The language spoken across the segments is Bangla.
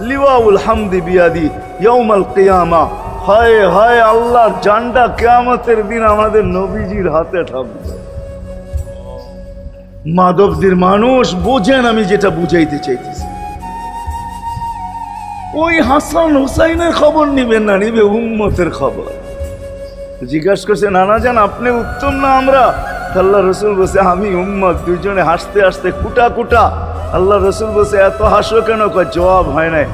লিওয়াউল হামদি বিয়াদি ইয়াউমাল কিয়ামা। হায় হায়, আল্লাহর জান্ডা কিয়ামতের দিন আমাদের নবীজির হাতে থাকবে। মাধবদীর মানুষ বোঝেন আমি যেটা বুঝাইতে চাইতেছি। ওই হাসান হুসাইনের খবর নিবেন না, নিবে উম্মতের খবর। জিজ্ঞাসা করছে নানা জান আপনি উত্তম না আমরা? আল্লাহ রসুল বলছে আমি উম্মত। দুইজনে হাসতে হাসতে কুটা কুটা। আল্লাহ রসুল বলছে এত হাসো কেন? জবাব হয় নাই।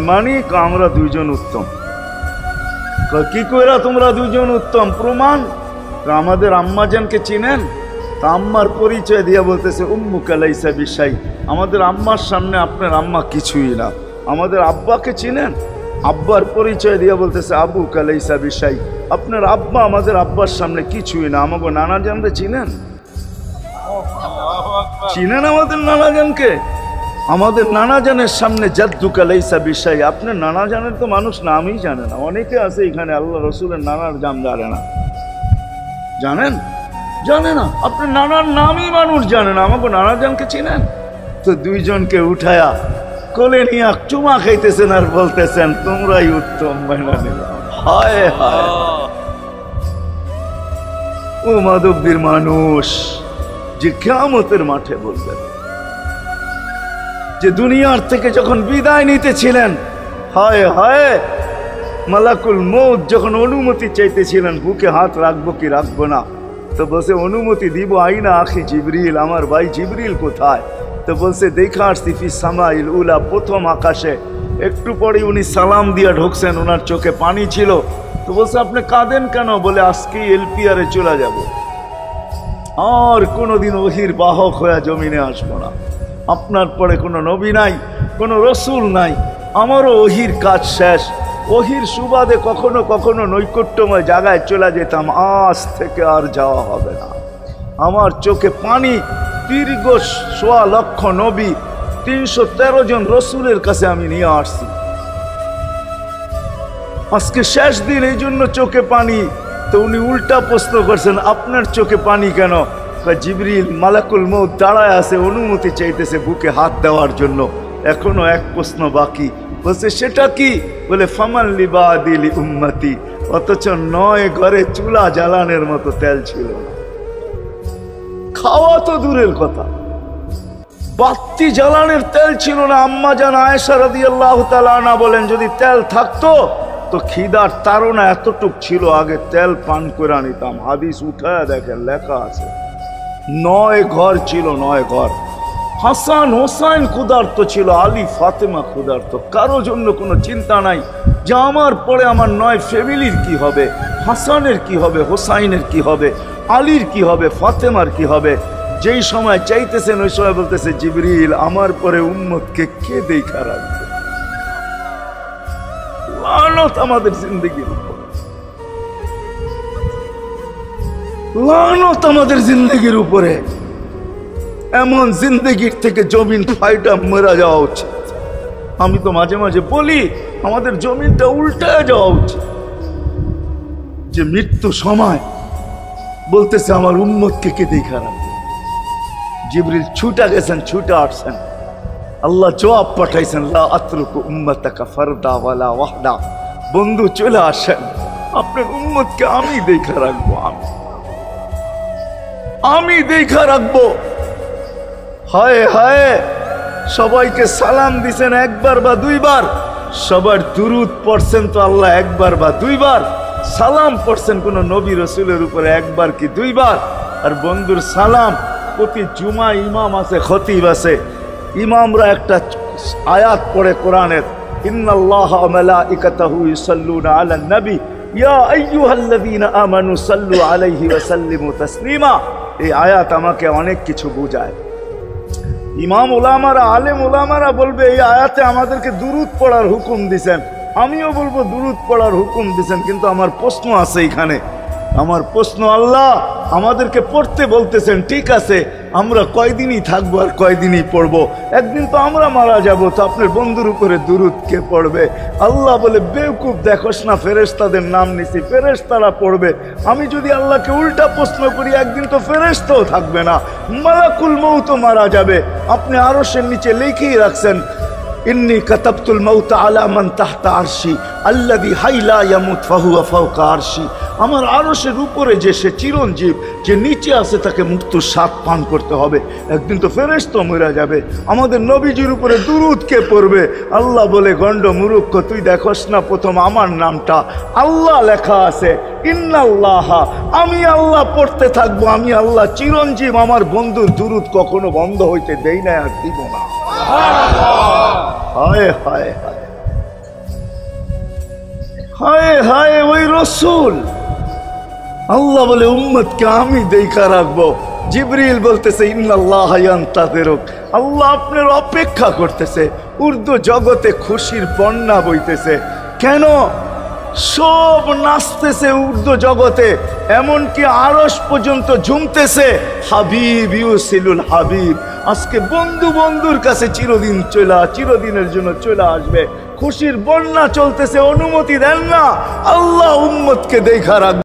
মানি আমরা দুইজন উত্তম। কি কইরা তোমরা দুইজন উত্তম? প্রমাণ। আমাদের আম্মাজানকে চিনেন? তা আম্মার পরিচয় দিয়া বলতেছে উম্মুকা লাইসা বিশাই। আমাদের আম্মার সামনে আপনার আম্মা কিছুই না। আমাদের আব্বাকে চিনেন? আব্বার পরিচয় দিয়া বলতেছে আবুকা লাইসা বিশাই। আপনার আব্বা আমাদের আব্বার সামনে কিছুই না। আমাকে নানা জানরে চিনেন? চিনেন আমাদের নানা জানকে? আমাদের নানা জানের সামনে জাদ্দুকা লাইসা বিশাই। আপনার নানা জানের তো মানুষ নামই জানে না। অনেকে আছে এখানে আল্লাহ রসুলের নানার জান জানে না। জানেন? জানে না। আপনার নানার নামই মানুষ জানে না। আমাকে নানা জানকে চিনেন? তো দুইজনকে উঠায়া কোলে নিয়ে চুমা খাইতেছেন আর বলতেছেন তোমরাই উত্তম। মাইনা নিলাম। হায় হায়, ও মাধবদীর মানুষ যে কিয়ামতের মাঠে বলবেন, যে দুনিয়ার থেকে যখন বিদায় নিতেছিলেন, হায় হায়, মালাকুল মউত যখন অনুমতি চাইতেছিলেন বুকে হাত রাখবো কি রাখবো না, তো বলছে অনুমতি দিব। আইনা আখি জিবরিল, আমার ভাই জিবরিল কোথায়? তো বলছে দেখা আসছি ফি সামাইল উলা, প্রথম আকাশে। একটু পরে উনি সালাম দিয়া ঢুকছেন, ওনার চোখে পানি ছিল। তো বলছে আপনি কাঁদেন কেন? বলে আজকেই এলপিআরে চলে যাব, আর কোনোদিন ওহির বাহক হয়ে জমিনে আসবো না। আপনার পরে কোনো নবী নাই, কোনো রসুল নাই, আমারও ওহির কাজ শেষ। ওহির সুবাদে কখনো কখনো নৈকট্যময় জায়গায় চলে যেতাম, আজ থেকে আর যাওয়া হবে না। আমার চোখে পানি। দীর্ঘ ১.৫ লক্ষ নবী, ৩১৩ জন রসুলের কাছে আমি নিয়ে আসছি। আজকে শেষ দিন, এই জন্য চোখে পানি। তো উনি উল্টা প্রশ্ন করছেন আপনার চোখে পানি কেন? জিবরিল মালাকুল মউত দাঁড়ায় আছে, অনুমতি চাইতেছে বুকে হাত দেওয়ার জন্য। এখনো এক প্রশ্ন বাকি। বলছে সেটা কি? বলে ফামান লিবাদিলি উম্মতি। অথচ ৯ ঘরে চুলা জ্বালানোর মতো তেল ছিল না। খাওয়া তো দূরের কথা, বাতি জ্বালানোর তেল ছিল না। আম্মা জান আয়েশা রাদিয়াল্লাহু তাআলা আনহা বলেন যদি তেল থাকতো তো খিদার তাড়না এতটুক ছিল, আগে তেল পান করে নিতাম। হাদিস উঠায় দেখেন, লেখা আছে ৯ ঘর ছিল, ৯ ঘর। হাসান হোসাইন ক্ষুধার্ত ছিল, আলী ফাতেমা ক্ষুধার্ত। কারো জন্য কোনো চিন্তা নাই যে আমার পরে আমার ৯ ফ্যামিলির কি হবে, হাসানের কি হবে, হোসাইনের কি হবে, আলীর কি হবে, ফাতেমার কি হবে। যেই সময় চাইতেছেন ওই সময় বলতেছে জিবরিল আমার পরে উম্মতকে কে দেখা রাখবে? লানত আমাদের জিন্দগির উপর, লানত আমাদের জিন্দগির উপরে। এমন জিন্দগির থেকে জমিন ফাইটা মরা যাওয়া উচিত। আমি তো মাঝে মাঝে বলি আমাদের জমিনটা উল্টায় যাওয়া উচিত, যে মৃত্যু সময় বলতেছে আমার উম্মতকে কে দেখা রাখবে। জিবরিল ছুটা গেছেন, ছুটা আসছেন, আল্লাহ জবাব পাঠাইছেন লা আতরুকু উম্মতাকা ফারদা ওয়ালা ওয়াহদা। বন্ধু চলে আসেন, আপনার উম্মতকে আমি দেখা রাখবো, আমি দেখা রাখবো। হায় হায়, সবাইকে সালাম দিছেন একবার বা দুইবার, সবার দুরুদ পড়ছেন তো আল্লাহ একবার বা দুইবার, সালাম পড়ছেন কোন নবী রসুলের উপরে একবার কি দুইবার। আর বন্ধুর সালাম প্রতি জুমা ইমাম আছে, খতিব আছে, ইমামরা একটা আয়াত পড়ে কোরআনের, ইন্নাল্লাহা ওয়া মালাইকাতাহু ইউসাল্লুনা আলান নবী ইয়া আইয়ুহাল্লাযীনা আমানু সাল্লু আলাইহি ওয়া সাল্লিমু তাসলিমা। এই আয়াত আমাকে অনেক কিছু বোঝায়। ইমাম ওলামারা, আলেম ওলামারা বলবে এই আয়াতে আমাদেরকে দুরুদ পড়ার হুকুম দিছেন, আমিও বলবো দুরুদ পড়ার হুকুম দিছেন। কিন্তু আমার প্রশ্ন আছে এখানে, আমার প্রশ্ন, আল্লাহ আমাদেরকে পড়তে বলতেছেন, ঠিক আছে, আমরা কয়দিনই থাকবো আর কয়দিনই পড়বো? একদিন তো আমরা মারা যাব, তো আপনার বন্ধুর উপরে দুরুদ কে পড়বে? আল্লাহ বলে বেওকুফ, দেখোস না ফেরেশতাদের নাম নিছি, ফেরেশতারা পড়বে। আমি যদি আল্লাহকে উল্টা প্রশ্ন করি, একদিন তো ফেরেশতাও থাকবে না, মালাকুল মউত মারা যাবে। আপনি আরশের নিচে লিখেই রাখছেন ইন্নী কাতাবতুল মাউত আলা মান তাহতা আরশি আল্লাযী হাইলা ইয়ামুত ফাহুয়া ফাওকা আরশি। আমার আরশের উপরে যে সে চিরঞ্জীব, যে নিচে আছে তাকে মৃত্যুর স্বাদ পান করতে হবে। একদিন তো ফেরেশতা মরে যাবে। আমাদের নবীজির উপরে দুরূদ কে পড়বে? আল্লাহ বলে, গণ্ড মূর্খ, তুই দেখোস না প্রথম আমার নামটা আল্লাহ লেখা আছে, ইন্নাল্লাহ, আমি আল্লাহ পড়তে থাকবো। আমি আল্লাহ চিরঞ্জীব, আমার বন্ধুর দুরূদ কখনো বন্ধ হইতে দেই না, আর দিব না। হায় হায় হায় হায় হায়, ওই রসুল। আল্লাহ বলে উম্মতকে আমি দেখা রাখবো। জিবরিল বলতেছে ইন্নাল্লাহ ইয়ান্তাযিরুক, আল্লাহ আপনার অপেক্ষা করতেছে। উর্দু জগতে খুশির বন্যা বইতেছে। কেন? সব নাচতেছে উর্দু জগতে, এমনকি আরশ পর্যন্ত ঝুমতেছে। হাবিব ইউসিলুল হাবিব, আজকে বন্ধু বন্ধুর কাছে চিরদিনের জন্য চলে আসবে। খুশির বন্যা চলতেছে, অনুমতি দেন না। আল্লাহ উম্মতকে দেখা রাখবে।